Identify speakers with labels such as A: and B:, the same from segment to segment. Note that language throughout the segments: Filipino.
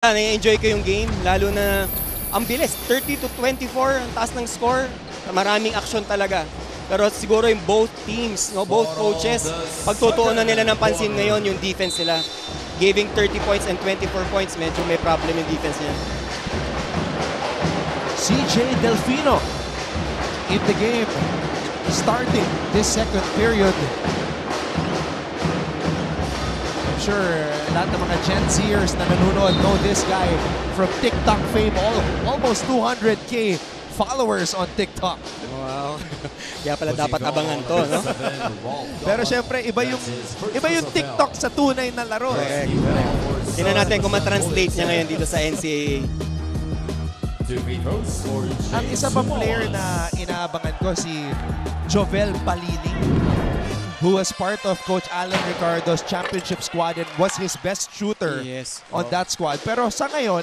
A: Na-enjoy ko yung game, lalo na ang bilis, 30-24, ang taas ng score, maraming action talaga. Pero siguro yung both teams, no, both coaches, pagtutuunan nila ng pansin ngayon yung defense nila. Giving 30 points and 24 points, medyo may problem yung defense niya.
B: CJ Delfino in the game, starting this second period. I'm sure lahat ng mga Gen Zers na nanonood know this guy from TikTok fame. Almost 200K followers on TikTok.
A: Wow. Kaya pala dapat abangan to, no?
B: Pero syempre, iba yung TikTok sa tunay na laro.
A: Correct. Tingnan natin kung ma-translate niya ngayon dito sa NCAA.
B: Ang isa pang player na inaabangan ko si Jovel Palining, who was part of Coach Alan Ricardo's championship squad and was his best shooter on that squad. Pero sa ngayon,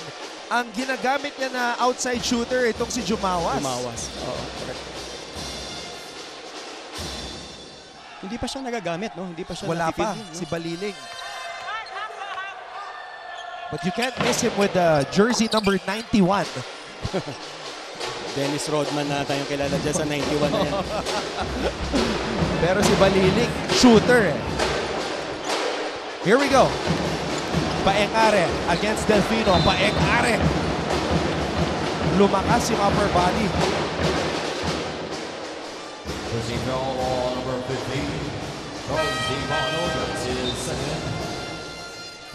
B: ang ginagamit niya na outside shooter itong si Jumawas.
A: Jumawas. Oo, correct. Hindi pa siya nagagamit, no? Hindi pa siya
B: Wala pa,
A: no?
B: si Baliling. But you can't miss him with jersey number 91.
A: Dennis Rodman na tayong kilala dyan sa 91 na yan.
B: Pero si Baliling, shooter eh. Here we go. Paeng-Are against Delfino. Paeng-Are. Lumakas yung upper body.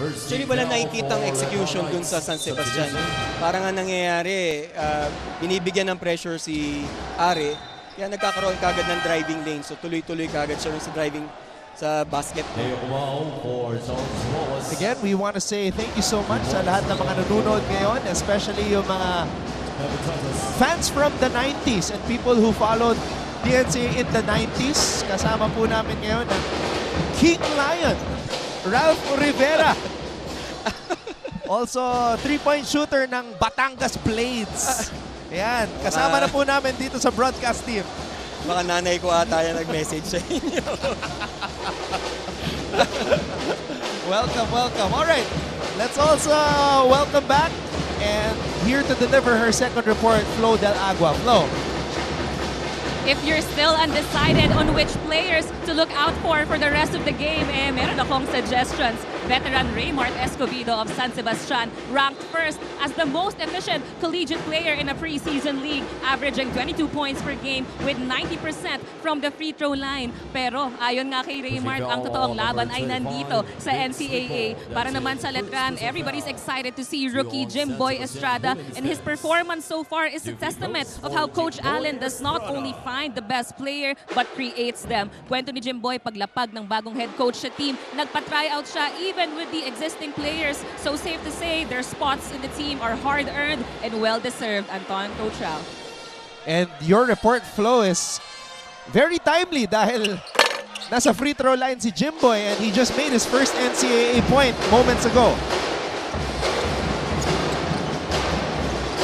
A: Actually, wala nakikita ang execution dun sa San Sebastian. Parang nga nangyayari, binibigyan ng pressure si Are, kaya nagkakaroon kagad ng driving lane. So tuloy-tuloy kagad siya sa driving sa basket.
B: Again, we want to say thank you so much sa lahat ng mga nanonood ngayon, especially yung mga fans from the 90s and people who followed DNCAA in the 90s. Kasama po namin ngayon ang King Lion, Ralph Rivera. Also, three-point shooter ng Batangas Blades. Ayan, kasama na po namin dito sa broadcast team.
A: Baka nanay ko ata yan nag-message sa inyo.
B: Welcome, welcome. All right, let's also welcome back and here to deliver her second report, Flo Del Agua. Flo.
C: If you're still undecided on which players to look out for the rest of the game, meron akong suggestions. Veteran Raymart Escobedo of San Sebastian ranked first as the most efficient collegiate player in a preseason league, averaging 22 points per game with 90% from the free throw line. Pero ayon nga kay Raymart, ang totoong laban ay nandito sa NCAA. Para naman sa Letran, everybody's excited to see rookie Jimboy Estrada, and his performance so far is a testament of how Coach Allen does not only find the best player but creates them. Kwento ni Jimboy, paglapag ng bagong head coach sa team, nagpa-try out siya even with the existing players. So safe to say their spots in the team are hard-earned and well-deserved. Anton, Coach Rao.
B: And your report, Flo, is very timely dahil nasa free throw line si Jimboy and he just made his first NCAA point moments ago.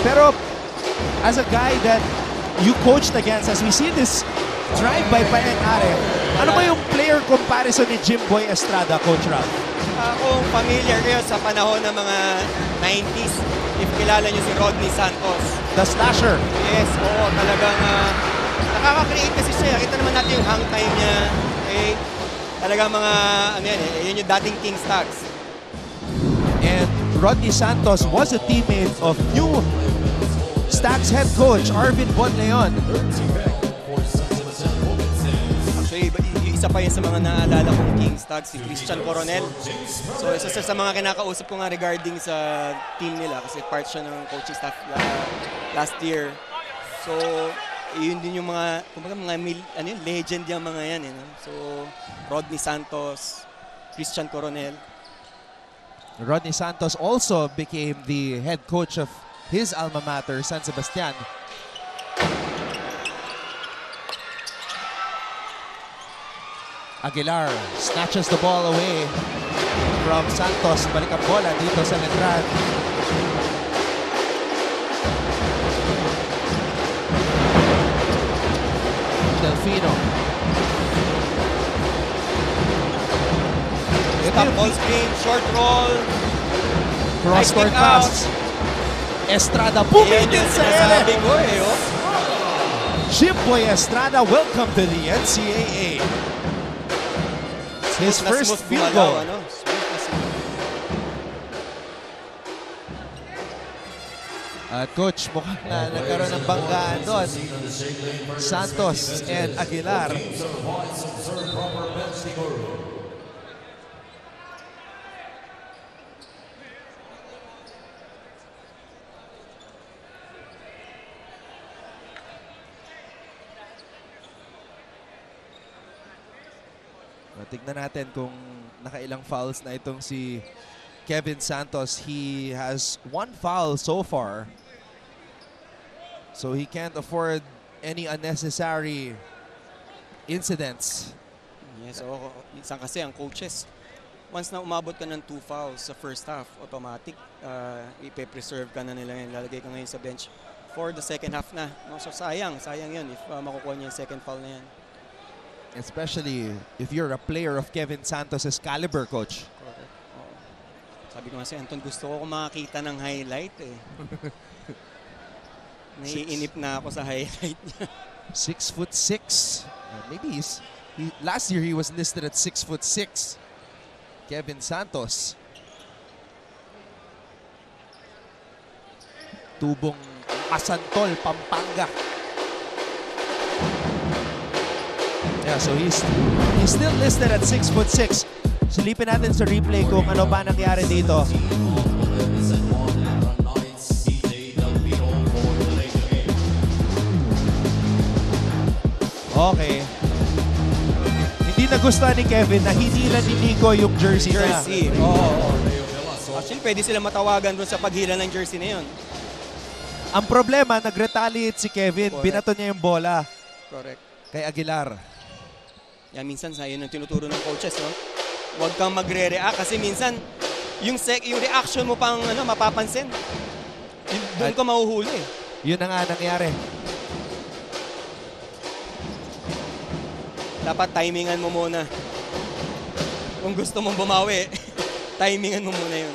B: Pero as a guy that you coached against, as we see this drive by Paeng-Are, ano ba yung player comparison ni Jimboy Estrada, Coach Ralph?
A: Kung familiar kayo sa panahon ng mga 90s, if kilala nyo si Rodney Santos.
B: The slasher.
A: Yes, oo, talagang nakaka-create kasi siya. Kita naman natin yung hang time niya. Okay? Talagang mga, ano yan yun yung dating King Stags.
B: And Rodney Santos was a teammate of new Stags head coach Arvin Bonleon.
A: Actually, isa pa yun sa mga naalala kong King Stags, si Christian Coronel. So, isa sa mga kinakausap ko nga regarding sa team nila kasi part siya ng coaching staff last year. So, yun din yung mga, kumbaga mga legend yung mga yan. No? So, Rodney Santos, Christian Coronel.
B: Rodney Santos also became the head coach of his alma mater, San Sebastian. Aguilar snatches the ball away from Santos. Balik ang bola dito sa Letran. Delfino.
A: Stop ball screen, short roll.
B: Cross-court
A: High kick out.
B: pass. Estrada
A: Yan
B: pumitin
A: yung
B: sa
A: sinasabi
B: ele.
A: ko eh. Oh.
B: Jimboy Estrada, welcome to the NCAA. His
A: Na
B: first
A: smooth
B: field
A: gumalaw,
B: goal.
A: ano? Smooth na smooth.
B: At coach, mukhang na nagkaroon ng banggaan doon. Santos and Aguilar. Tignan natin kung nakailang fouls na itong si Kevin Santos. He has 1 foul so far. So he can't afford any unnecessary incidents.
A: Yes, oo. Minsan kasi ang coaches, once na umabot ka ng 2 fouls sa first half, automatic, ipe-preserve ka na nila yan. Lalagay ka ngayon sa bench for the second half na. No? So sayang yun if makukuha niya yung second foul na yan.
B: Especially if you're a player of Kevin Santos' caliber, coach.
A: Correct. Oo. Sabi ko nga si Anton, gusto ko makakita ng highlight eh. Naiinip na ako sa highlight niya.
B: 6'6". Maybe last year he was listed at 6'6". Kevin Santos. Tubong Masantol, Pampanga. Yeah, so he's still listed at 6'6". Silipin natin sa replay kung ano ba nangyari dito. Okay. Hindi nagustuhan ni Kevin na hinila ni Nico yung jersey niya.
A: Oo. Actually, pwede sila matawagan doon sa paghila ng jersey na yun.
B: Ang problema, nag-retaliate si Kevin.
A: Correct.
B: Binato niya yung bola
A: Correct.
B: kay Aguilar.
A: Yan, minsan sa yun ang tinuturo ng coaches, no? Huwag kang magre-react kasi minsan yung reaction mo pang mapapansin. Doon ka mahuhuli.
B: Yun na nga nangyari.
A: Dapat timingan mo muna. Kung gusto mong bumawi, timingan mo muna yun.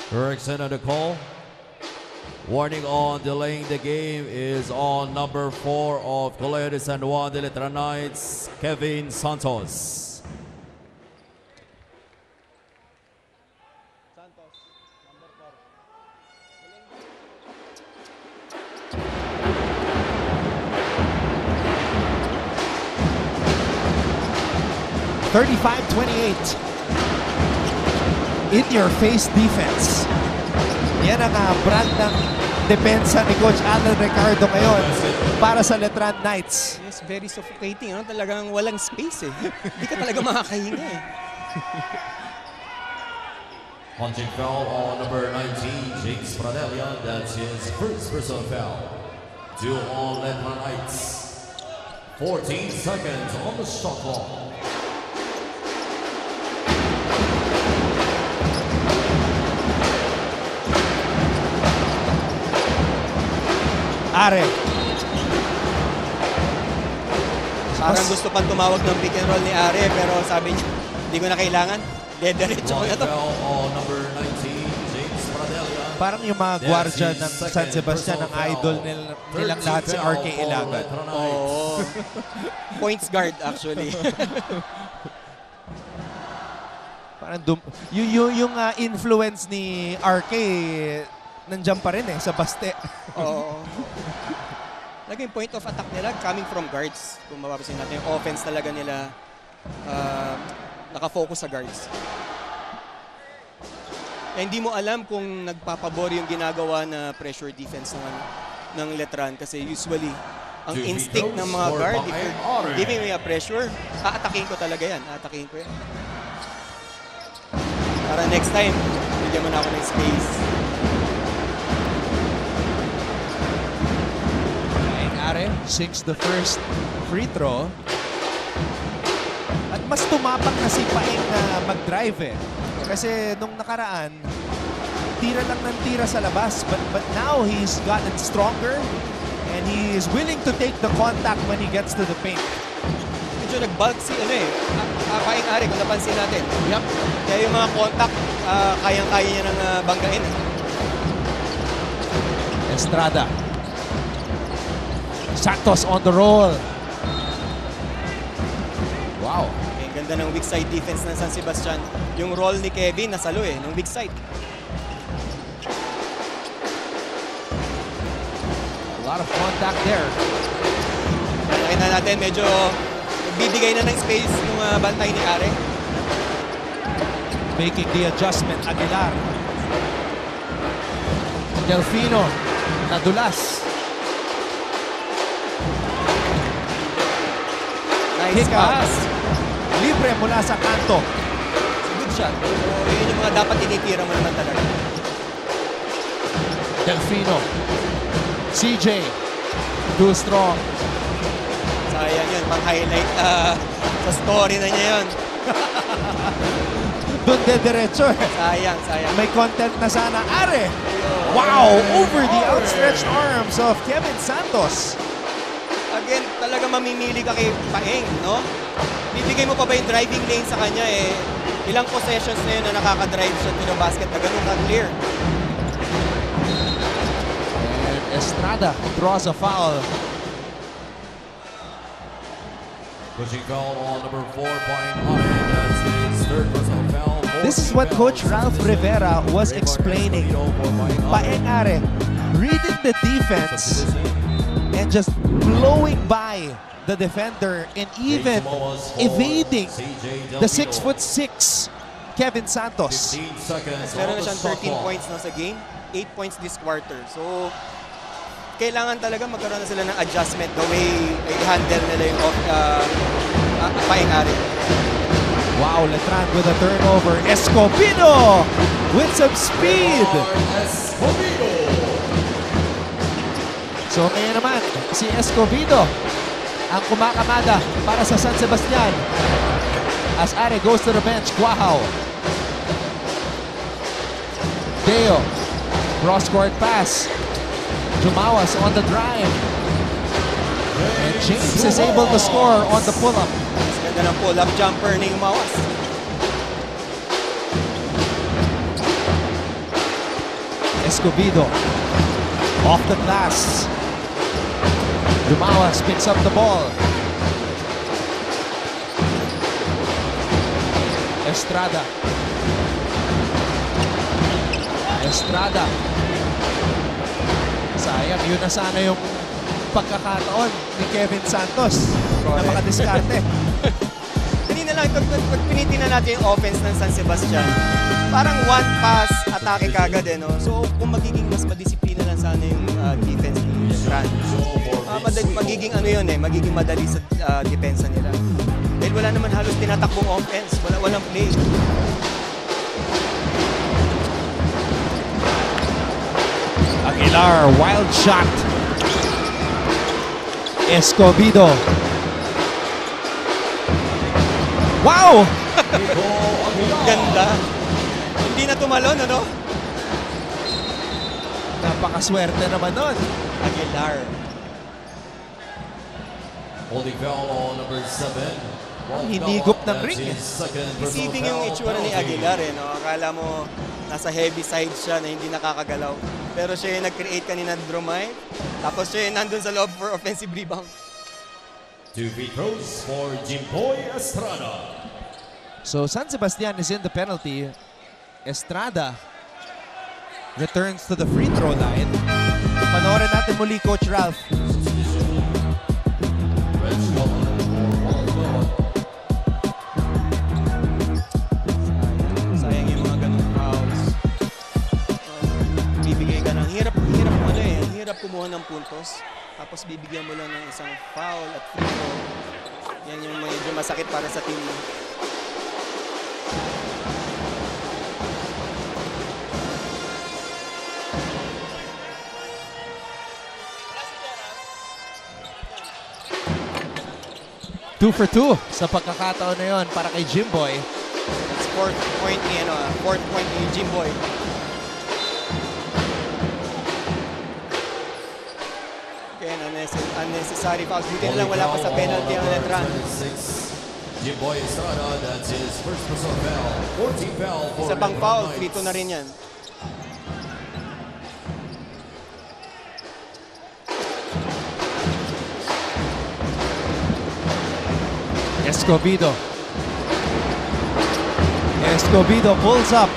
D: Correction on the call. Warning on delaying the game is on number 4 of Colegio de San Juan de Letra Knights, Kevin Santos.
B: .35-28. In-your-face defense. Yan ang brand ng depensa ni Coach Alan Ricardo ngayon para sa Letran Knights.
A: Yes, very suffocating. Talagang walang space eh. Hindi ka talaga makakahinga eh.
D: Punching foul on number 19, James Pradella. That's his first personal foul. 2 on Letra Knights. 14 seconds on the shot clock.
B: Are.
A: Parang gusto pang tumawag ng pick and roll ni Are pero sabi niya, hindi ko na kailangan. Diretso ko na to.
D: Foul on number 19, James Pradella.
B: Parang yung mga gwardya ng San Sebastian, ang idol nilang lahat si RK Ilagan.
A: Oo. Points guard actually.
B: Parang yung influence ni RK nandiyan pa rin sa baste.
A: Oo. Naging point of attack nila coming from guards. Kung mapapansin natin, yung offense talaga nila nakafocus sa guards. Kaya hindi mo alam kung nagpapabor yung ginagawa na pressure defense ng Letran kasi usually ang instinct ng mga guard, if you're giving me a pressure, aatakin ko talaga yan. Aatakin ko yan. Para next time, bigyan mo na ako ng space.
B: Are sinks the first free throw. At mas tumapak na si Paeng na mag-drive Kasi nung nakaraan, tira lang ng tira sa labas. But now he's gotten stronger and he is willing to take the contact when he gets to the paint.
A: medyo nag-bulk si Paeng Ari kung napansin natin.
B: Yep.
A: Kaya yung mga contact, kayang-kaya niya nang banggain.
B: Estrada. Santos on the roll. Wow.
A: Okay, ganda ng weak side defense ng San Sebastian. Yung roll ni Kevin nasalo ng weak side.
B: A lot of contact there.
A: Nakita natin medyo bibigay na ng space yung bantay ni Are.
B: Making the adjustment, Aguilar. Delfino, nadulas.
A: Nice
B: Kick
A: pass.
B: pass. Libre mula sa kanto.
A: Good shot. So, yun yung mga dapat tinitira mo naman talaga.
B: Delfino. CJ. Too strong.
A: Sayang yun, pang-highlight sa story na niya yun.
B: Doon de diretso eh.
A: Sayang, sayang.
B: May content na sana. Are. Wow! Over the outstretched arms of Kevin Santos.
A: Again, talaga mamimili ka kay Paeng, no? Bibigay mo pa ba yung driving lane sa kanya ilang possessions na yun na nakaka-drive siya to the basket na ganun ka-clear.
B: And Estrada draws a foul.
D: Pushing foul on number 4 Paeng Ari. That's his third personal foul.
B: This is what Coach Ralph Rivera was explaining. Paeng Are reading the defense and just blowing by the defender and even evading the 6'6" Kevin Santos.
D: 15 seconds
A: Meron
D: on
A: na
D: the
A: siyang
D: shot
A: 13
D: clock.
A: points na sa game, 8 points this quarter. So, kailangan talaga magkaroon na sila ng adjustment the way i-handle nila yung Paeng Are.
B: Wow, Letran with a turnover. Escobedo with some speed.
D: Escobedo.
B: So ngayon naman, si Escobedo ang kumakamada para sa San Sebastian. As Are goes to the bench, Guajao. Deo, cross-court pass. Jumawas on the drive. And James is able to score on the pull-up.
A: Ganda ng pull-up jumper ni Umawas.
B: Escobedo off the glass. Jumawas picks up the ball. Estrada. Estrada. Sayang, yun na sana yung pagkakataon ni Kevin Santos na makadiskarte.
A: Kanina lang, pag pinitingnan natin yung offense ng San Sebastian, parang one pass, atake kagad no? So kung magiging mas madisiplina lang sana yung defense ni Letran, magiging magiging madali sa depensa nila. Dahil wala naman halos tinatakbong offense, walang play.
B: Aguilar, wild shot. Escobedo. Wow!
A: Ganda. Hindi na tumalon, ano?
B: Napakaswerte naman nun.
A: Aguilar.
D: Holding foul on number 7.
B: Hinigop ng ring.
A: Deceiving yung itsura ni Aguilar, no? Akala mo nasa heavy side siya na hindi nakakagalaw. Pero siya yung nag-create kanina ng Dromay. Tapos siya yung nandun sa loob for offensive rebound.
D: 2 free throws for Jimboy Estrada.
B: So San Sebastian is in the penalty. Estrada returns to the free throw line. Panoorin natin muli, Coach Ralph.
A: Sayang yung mga ganung fouls. Bibigay ka ng hirap kumuha ng puntos. Tapos bibigyan mo lang ng isang foul at free throw. Yan yung medyo masakit para sa team mo.
B: Two for two sa pagkakataon na yon para kay Jimboy.
A: That's fourth point ni Jimboy. Again, unnecessary fouls. Buti na lang wala pa sa penalty ang Letran.
D: Jimboy Estrada, that's his first personal foul. 14 foul for
A: Isa pang
D: Letran
A: foul,
D: Knights.
A: free throw na rin yan.
B: Escobedo. Escobedo pulls up.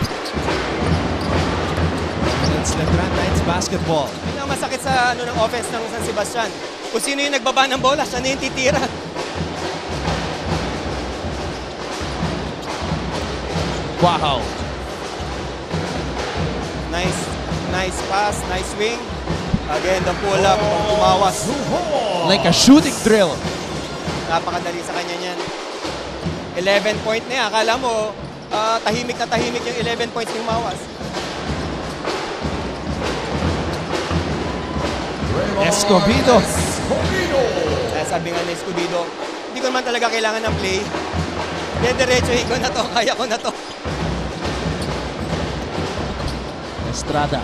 B: And it's Letran Knights basketball.
A: Yun ang masakit sa ng offense ng San Sebastian. Kung sino yung nagbaba ng bola, siya na yung titira.
B: Wow.
A: Nice pass, nice swing. Again, the pull up, tumawas.
B: Like a shooting drill.
A: Napakadali sa kanya niyan. 11 point na yan. Akala mo, tahimik na tahimik yung 11 points ng Mawas.
B: Escobedo.
A: Kaya sabi nga ni Escobedo, hindi ko naman talaga kailangan ng play. Diretso ko na to, kaya ko na to.
B: Estrada.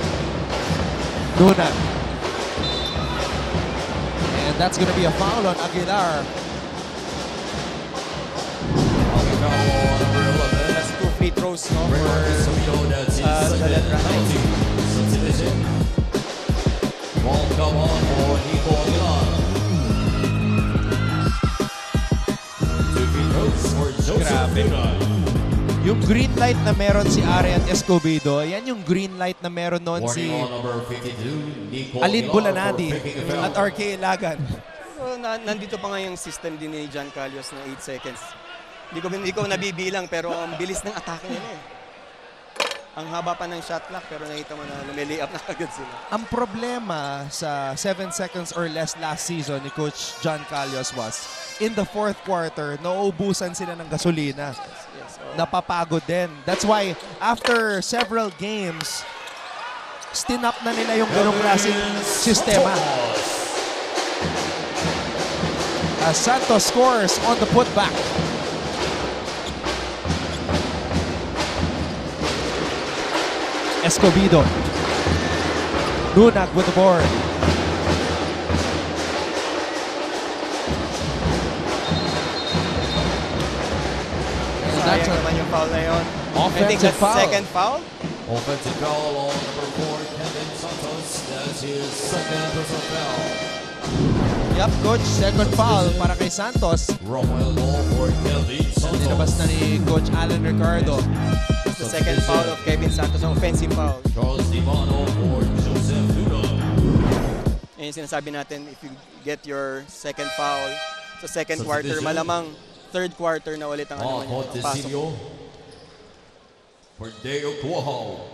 B: Dunan. And that's gonna be a foul on Aguilar.
A: That's 2 free throws, no?
D: The
A: Letran Knights.
D: Subdivision. Ball come on for Nico Aguilar. 2 free throws for Joseph Dunan.
B: Yung green light na meron si Are at Escobedo, yan yung green light na meron noon si
D: Warning on number 52, Nico
B: Alin
D: Aguilar
B: Bulanadi
D: for picking a foul.
B: at RK Ilagan.
A: So, nandito pa nga yung system din ni John Calios na 8 seconds. Hindi ko nabibilang pero ang bilis ng atake nila eh. Ang haba pa ng shot clock pero nakita mo na lumili up na agad sila.
B: Ang problema sa 7 seconds or less last season ni Coach John Calios was, in the fourth quarter, nauubusan sila ng gasolina.
A: Yes, so,
B: Napapagod din. That's why, after several games, stinap na nila yung ganong klaseng sistema. As Santos scores on the putback. Escobedo. Dunag with the board.
A: sayang naman yung foul na yun. I think
B: Offensive
A: that's
B: foul.
A: second foul.
D: Offensive foul on number 4, Kevin Santos. That's his second personal foul.
B: Yup, coach. Second foul para kay Santos.
D: Romuald ball for Kevin Santos.
B: Nilabas na ni Coach Alan Ricardo.
A: The second foul of Kevin Santos, ang offensive foul.
D: Charles Divano for Joseph Dunan.
A: Yan yung sinasabi natin, if you get your second foul sa second quarter,
D: Substitution.
A: malamang third quarter na ulit ang ano
D: Ojo
A: niya, ang pasok.
D: Tecilio for Deo Cuojo.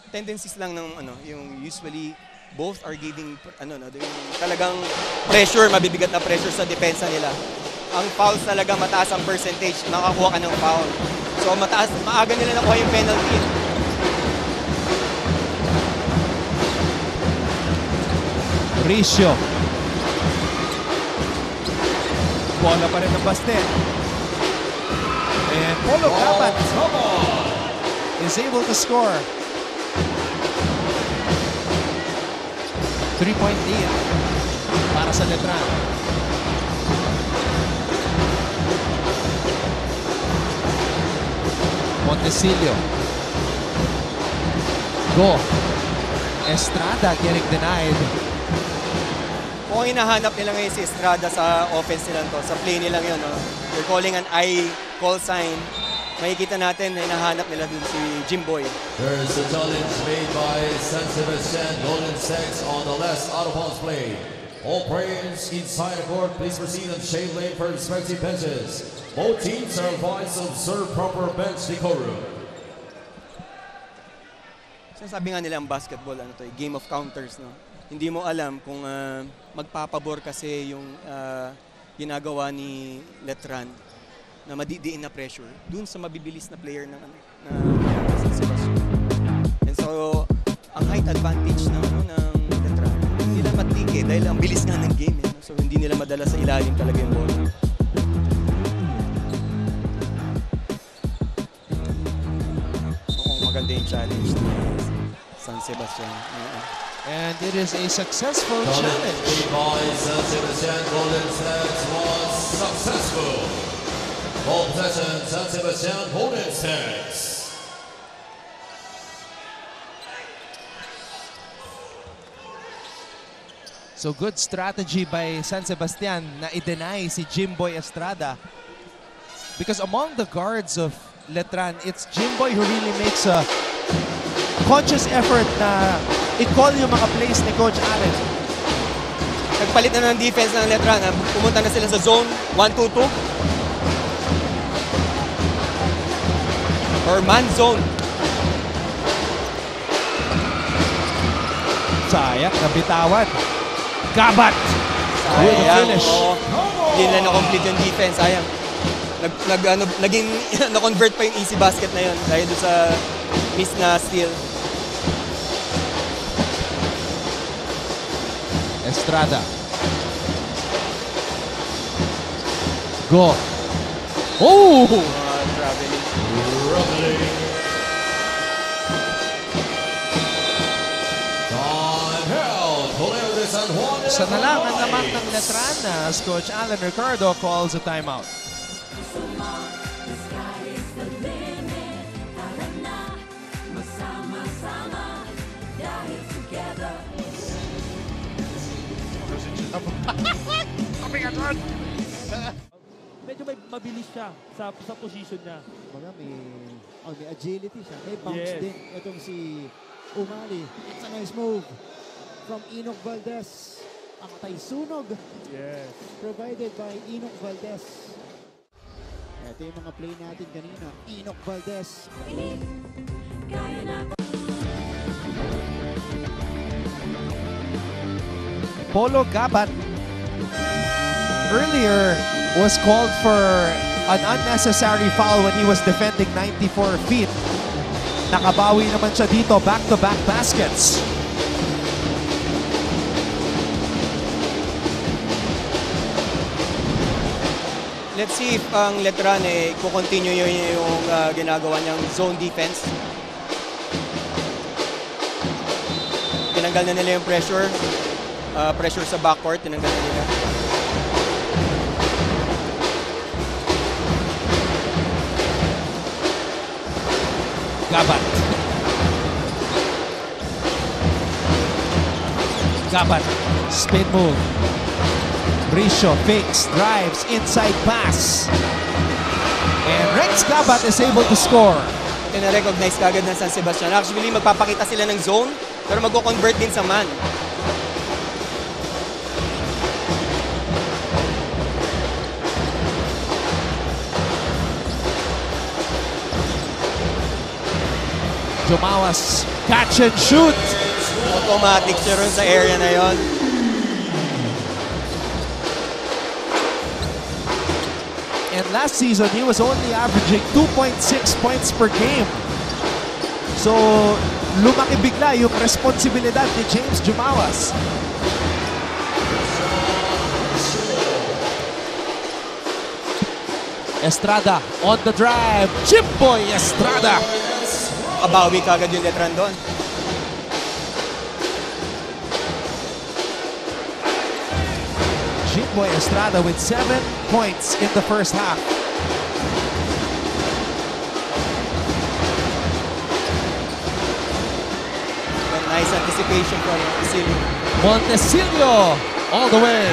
A: Tendencies lang ng ano, yung usually both are giving yung talagang pressure, mabibigat na pressure sa depensa nila. Ang fouls talaga mataas ang percentage, nakakuha ka ng foul. So maaga nila nakuha yung penalty.
B: Ricio. Bola pa rin ng Bastet. And Polo Cabat is able to score. 3-point lead para sa Letran. Montecillo. Go. Estrada getting denied.
A: Kung hinahanap nila ngayon si Estrada sa offense nila to, sa play nilang yun, no? They're calling an I call sign. Makikita natin na hinahanap nila dun si Jimboy.
D: There's a challenge made by San Sebastian Golden Sex on the last out-of-bounds play. All players inside the court, please proceed and shade lane for respective benches. Both teams are advised to observe proper bench decorum.
A: Sinasabi nga nila ang basketball, game of counters, no? Hindi mo alam kung magpapabor kasi yung ginagawa ni Letran na madidiin na pressure dun sa mabibilis na player ng San Sebastian. And so, ang height advantage ng Letran, hindi nila matike dahil ang bilis nga ng game. No? So, hindi nila madala sa ilalim talaga yung bola. Mukhang maganda yung challenge ni San Sebastian.
B: And it is a successful challenge.
D: by San Sebastian Golden Stags was successful. Ball possession, San Sebastian Golden Stags.
B: So good strategy by San Sebastian na i-deny si Jimboy Estrada. Because among the guards of Letran, it's Jimboy who really makes a conscious effort na i-call yung mga plays ni Coach Allen.
A: Nagpalit na ng defense ng Letran. Pumunta na sila sa zone 1-2-2. Or man zone.
B: Sayang, nabitawan. Gabat!
A: Sayang,
B: finish.
A: Hindi na na-complete yung defense. Sayang. Naging na-convert pa yung easy basket na yun dahil doon sa miss na steal.
B: Estrada. Go. Oh!
A: Traveling.
B: Sa nalangan naman ng Letran as Coach Alan Ricardo calls a timeout.
E: Medyo mabilis siya sa position niya.
F: May agility siya. May bounce din. Itong si Umali. It's a nice move from Enoch Valdez. Ang sunog.
E: Yes.
F: Provided by Enoch Valdez. Ito yung mga play natin kanina. Enoch Valdez.
B: Polo Gabat earlier was called for an unnecessary foul when he was defending 94 feet. Nakabawi naman siya dito, back-to-back baskets.
A: Let's see if ang Letran kukontinue yung ginagawa niyang zone defense. Tinanggal na nila yung pressure. Pressure sa backcourt, tinanggal na nila.
B: Gabat. Gabat. Spin move. Briscio fakes, drives, inside pass. And Rex Gabat is able to score.
A: Tina-recognize kagad ng San Sebastian. Actually, magpapakita sila ng zone, pero mag-convert din sa man.
B: Jumawas, catch and shoot.
A: Automatic siya ron sa area na yon.
B: And last season, he was only averaging 2.6 points per game. So, lumaki bigla yung responsibilidad ni James Jumawas. Estrada on the drive. Jimboy Estrada.
A: Kabawi kagad yung Letran doon.
B: Jimboy Estrada with 7 points in the first half.
A: And nice anticipation for Montecillo.
B: Montecillo all the way.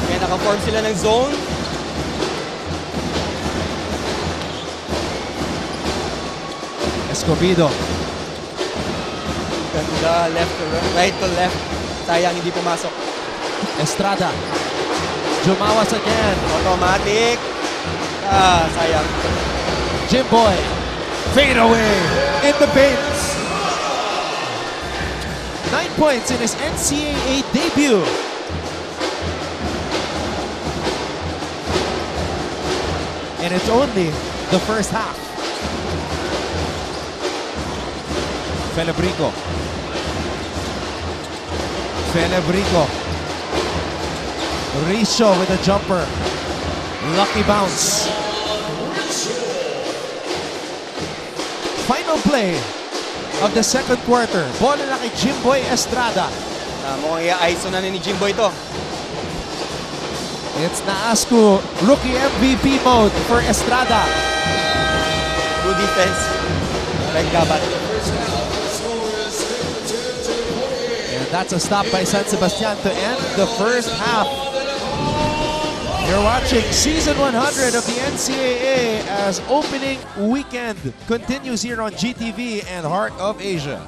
A: Kaya naka-form sila ng zone.
B: Escobedo.
A: Ganda, left to right to left. Sayang hindi pumasok.
B: Estrada. Jumawas again.
A: Automatic. Sayang.
B: Jimboy. Fade away in the paint. 9 points in his NCAA debut. And it's only the first half. Felebrico. Felebrico. Richo with a jumper. Lucky bounce. Final play of the second quarter. Bola na kay Jimboy Estrada.
A: Mukhang i-ISO na ni Jimboy ito.
B: It's Naascu rookie MVP mode for Estrada.
A: Good defense. Gabat.
B: And that's a stop by San Sebastian to end the first half. You're watching Season 100 of the NCAA as opening weekend continues here on GTV and Heart of Asia.